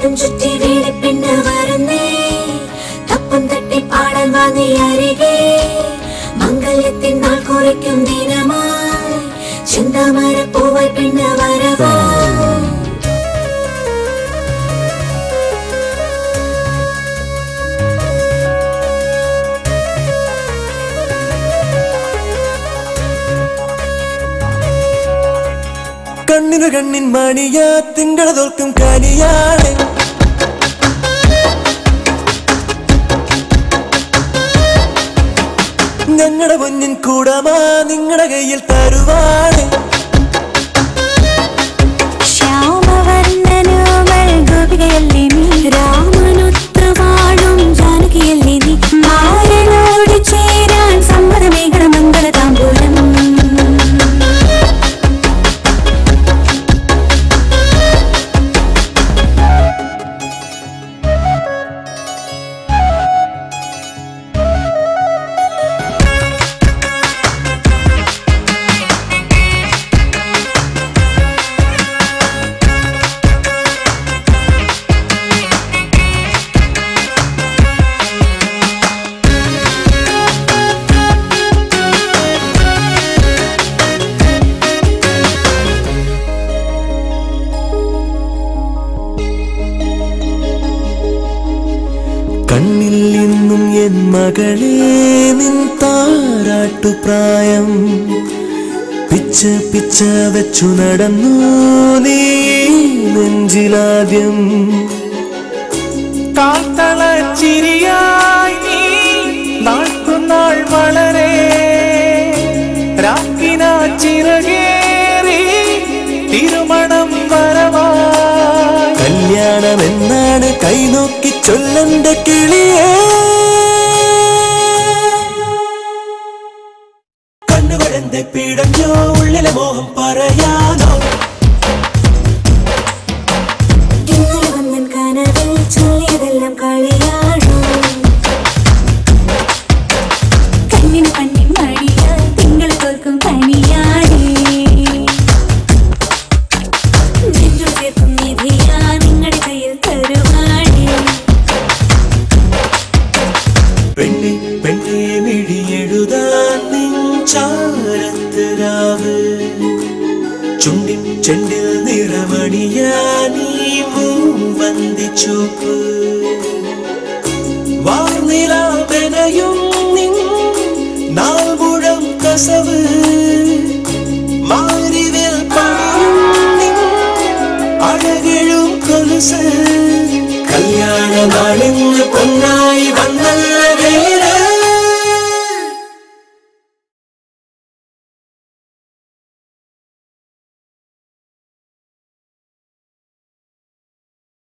വട്ടം ചുറ്റി വീളി പിന്നെ വരുന്നേ തപ്പം തട്ടി പാടാൻ വാങ്ങി അരികെ മംഗല്യത്തിൻ നാൾ കുറിക്കും ദിനമായി ചിന്താമര പൂവായി പിന്നെ വരവാ കണ്ണിനു കണ്ണിൻ മണിയാ തിങ്കള തോൽക്കും കനിയാണ് ഞങ്ങളുടെ പൊന്നിൻ കൂടമാ നിങ്ങളുടെ കയ്യിൽ തരുവാണ് ശ്യാമവർണ്ണനോമൽ ഗോപികയല്ലേ നീ രാമനൊത്ത് വാഴും ജാനകിയല്ലേ നീ മാരനോട് ചേരാൻ സമ്മതമേഘട മംഗള താമ്പൂലം കണ്ണിൽ നിന്നും എൻ മകളെ നിൻ താരാട്ടുപ്രായം പിച്ച പിച്ച വെച്ചു നടന്നു നീ നെഞ്ചിലാദ്യം കാത്തളച്ചിരിയായി നീ നാൾക്കുനാൾ വളരെ രാക്കിന ചിറകേറി തിരുമണം വരവാ കല്യാണമെന്നാണ് കൈനോക്കി ചൊല്ലണ്ട കിളിയേ കണ്ണുകളെന്തെ പീടഞ്ഞോ ഉള്ളിലെ മോഹം പറയാനോ ഇന്നലെ വന്നൻ കനവിൽ ചൊല്ലിയതെല്ലാം കളിയാണോ കണ്ണിന് കണ്ണിൻ മടിയാ തിങ്കൾ തോൽക്കും പനിയാണേ നെഞ്ചു ചേർക്കും നിധിയാ നിങ്ങളുടെ കയ്യിൽ തരുവാണേ പെണ്ണെ പെണ്ണെ മിഴിയെഴുതാൻ നെഞ്ചാരത്ത് രാവ് ചുണ്ടിൻ ചെണ്ടിൽ നിറമണിയാനീ മൂവന്തിച്ചൂപ്പ് വാർനിലാമെനയും നിൻ നാൾമുഴം കസവ്